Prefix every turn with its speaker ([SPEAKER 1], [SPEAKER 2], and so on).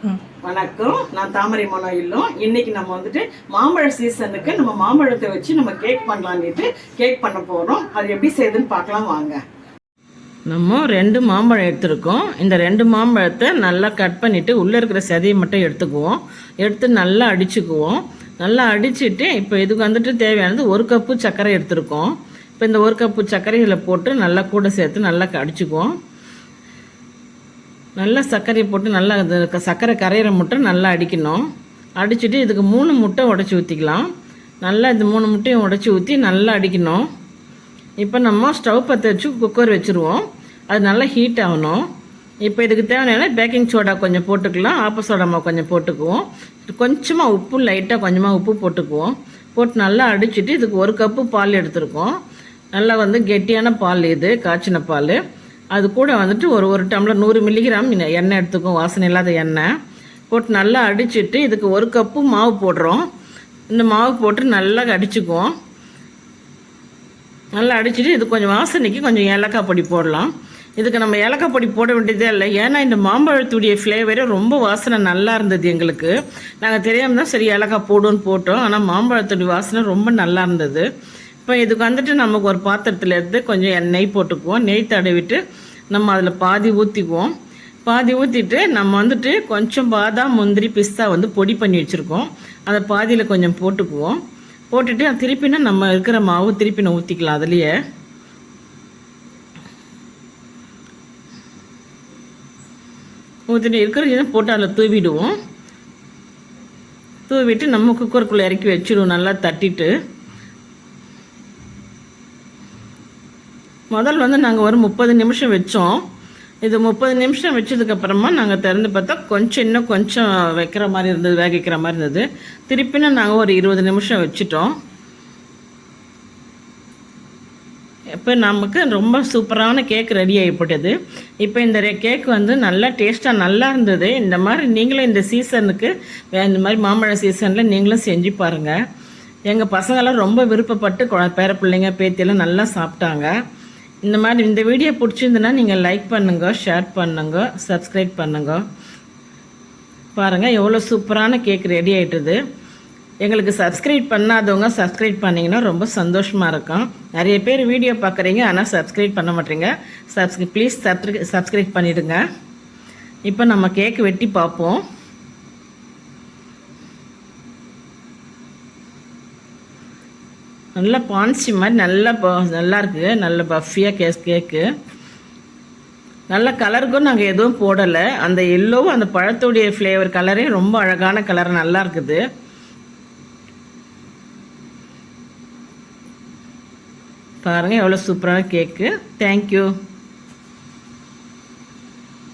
[SPEAKER 1] வணக்கம், நான் தாமரை மனோ இல்லம். இன்னைக்கு நம்ம வந்துட்டு மாம்பழ சீசனுக்கு நம்ம மாம்பழத்தை வச்சு நம்ம கேக் பண்ணலான்ட்டு கேக் பண்ண போகிறோம். அது எப்படி செய்யுதுன்னு பார்க்கலாம் வாங்க. நம்ம 2 மாம்பழம் எடுத்துருக்கோம். இந்த 2 மாம்பழத்தை நல்லா கட் பண்ணிவிட்டு உள்ளே இருக்கிற சதையை மட்டும் எடுத்துக்குவோம். எடுத்து நல்லா அடிச்சுக்குவோம். நல்லா அடிச்சுட்டு இப்போ இதுக்கு வந்துட்டு தேவையானது 1 கப்பு சர்க்கரை எடுத்துருக்கோம். இப்போ இந்த 1 கப்பு சர்க்கரை இதில் போட்டு நல்லா கூட சேர்த்து நல்லா அடிச்சுக்குவோம். நல்லா சர்க்கரையை போட்டு நல்லா சர்க்கரை கரையிற முட்டை நல்லா அடிக்கணும். அடிச்சுட்டு இதுக்கு 3 முட்டை உடச்சி ஊற்றிக்கலாம். நல்லா இந்த 3 முட்டையும் உடச்சி ஊற்றி நல்லா அடிக்கணும். இப்போ நம்ம ஸ்டவ் பற்ற வச்சு குக்கர் வச்சுருவோம். அது நல்லா ஹீட் ஆகணும். இப்போ இதுக்கு தேவையான பேக்கிங் சோடா கொஞ்சம் போட்டுக்கலாம். ஆப்ப சோடா மாவு கொஞ்சம் போட்டுக்குவோம். கொஞ்சமாக உப்பு, லைட்டாக கொஞ்சமாக உப்பு போட்டுக்குவோம். போட்டு நல்லா அடிச்சுட்டு இதுக்கு 1 கப்பு பால் எடுத்துருக்கோம். நல்லா கெட்டியான பால், இது காய்ச்சின பால். அது கூட வந்துட்டு ஒரு டம்ளர் 100 மில்லிகிராம் எண்ணெய் எடுத்துக்கும், வாசனை இல்லாத எண்ணெய் போட்டு நல்லா அடிச்சுட்டு இதுக்கு 1 கப்பு மாவு போடுறோம். இந்த மாவு போட்டு நல்லா அடிச்சுக்குவோம். நல்லா அடிச்சுட்டு இது கொஞ்சம் வாசனைக்கு கொஞ்சம் ஏலக்காய் பொடி போடலாம். இதுக்கு நம்ம ஏலக்காய் பொடி போட வேண்டியதே இல்லை, ஏன்னா இந்த மாம்பழத்துடைய ஃப்ளேவரே ரொம்ப வாசனை நல்லா இருந்தது எங்களுக்கு. நாங்கள் தெரியாமல் தான் சரி ஏலக்காய் போடுவோன்னு போட்டோம். ஆனால் மாம்பழத்துடைய வாசனை ரொம்ப நல்லா இருந்தது. இப்போ இதுக்கு வந்துட்டு நமக்கு ஒரு பாத்திரத்தில் எடுத்து கொஞ்சம் நெய் போட்டுக்குவோம். நெய் தடவிட்டு நம்ம அதில் பாதி ஊற்றிக்குவோம். பாதி ஊற்றிட்டு நம்ம வந்துட்டு கொஞ்சம் பாதாம், முந்திரி, பிஸ்தா பொடி பண்ணி வச்சுருக்கோம். அதை பாதியில் கொஞ்சம் போட்டுக்குவோம். போட்டுட்டு திருப்பினா நம்ம இருக்கிற மாவு திருப்பி நான் ஊற்றிக்கலாம். அதுலேயே ஊற்றிட்டு இருக்கிற போட்டு அதில் தூவிடுவோம். தூவிட்டு நம்ம குக்கருக்குள்ளே இறக்கி வச்சுடுவோம். நல்லா தட்டிட்டு முதல் நாங்கள் ஒரு 30 நிமிஷம் வச்சோம். இது 30 நிமிஷம் வச்சதுக்கப்புறமா நாங்கள் திறந்து பார்த்தா இன்னும் கொஞ்சம் வைக்கிற மாதிரி இருந்தது, வேகிக்கிற மாதிரி இருந்தது. திருப்பினா நாங்கள் ஒரு 20 நிமிஷம் வச்சுட்டோம். இப்போ நமக்கு ரொம்ப சூப்பரான கேக் ரெடி ஆகிப்பட்டது. இப்போ இந்த கேக் நல்லா டேஸ்ட்டாக நல்லா இருந்தது. இந்த மாதிரி நீங்களும் இந்த சீசனுக்கு, இந்த மாதிரி மாம்பழ சீசனில் நீங்களும் செஞ்சு பாருங்கள். எங்கள் பசங்களாம் ரொம்ப விருப்பப்பட்டு பேர பிள்ளைங்க, பேத்தியெல்லாம் நல்லா சாப்பிட்டாங்க. இந்த மாதிரி இந்த வீடியோ பிடிச்சிருந்துன்னா நீங்கள் லைக் பண்ணுங்க, ஷேர் பண்ணுங்க, சப்ஸ்கிரைப் பண்ணுங்க. பாருங்கள் எவ்வளோ சூப்பரான கேக் ரெடி ஆகிட்டுது. எங்களுக்கு சப்ஸ்கிரைப் பண்ணாதவங்க சப்ஸ்கிரைப் பண்ணிங்கன்னா ரொம்ப சந்தோஷமாக இருக்கும். நிறைய பேர் வீடியோ பார்க்குறீங்க, ஆனால் சப்ஸ்கிரைப் பண்ண மாட்டீங்க. ப்ளீஸ் சப்ஸ்கிரைப் பண்ணிவிடுங்க. இப்போ நம்ம கேக் வெட்டி பார்ப்போம். நல்லா பான்சி மாதிரி நல்லா இருக்குது. நல்ல பஃபியாக கேக்கு. நல்ல கலருக்கும் நாங்கள் எதுவும் போடலை. அந்த எல்லோவும் அந்த பழத்துடைய ஃப்ளேவர் கலரே ரொம்ப அழகான கலர், நல்லா இருக்குது. பாருங்கள் எவ்வளோ சூப்பரான கேக்கு. தேங்க்யூ.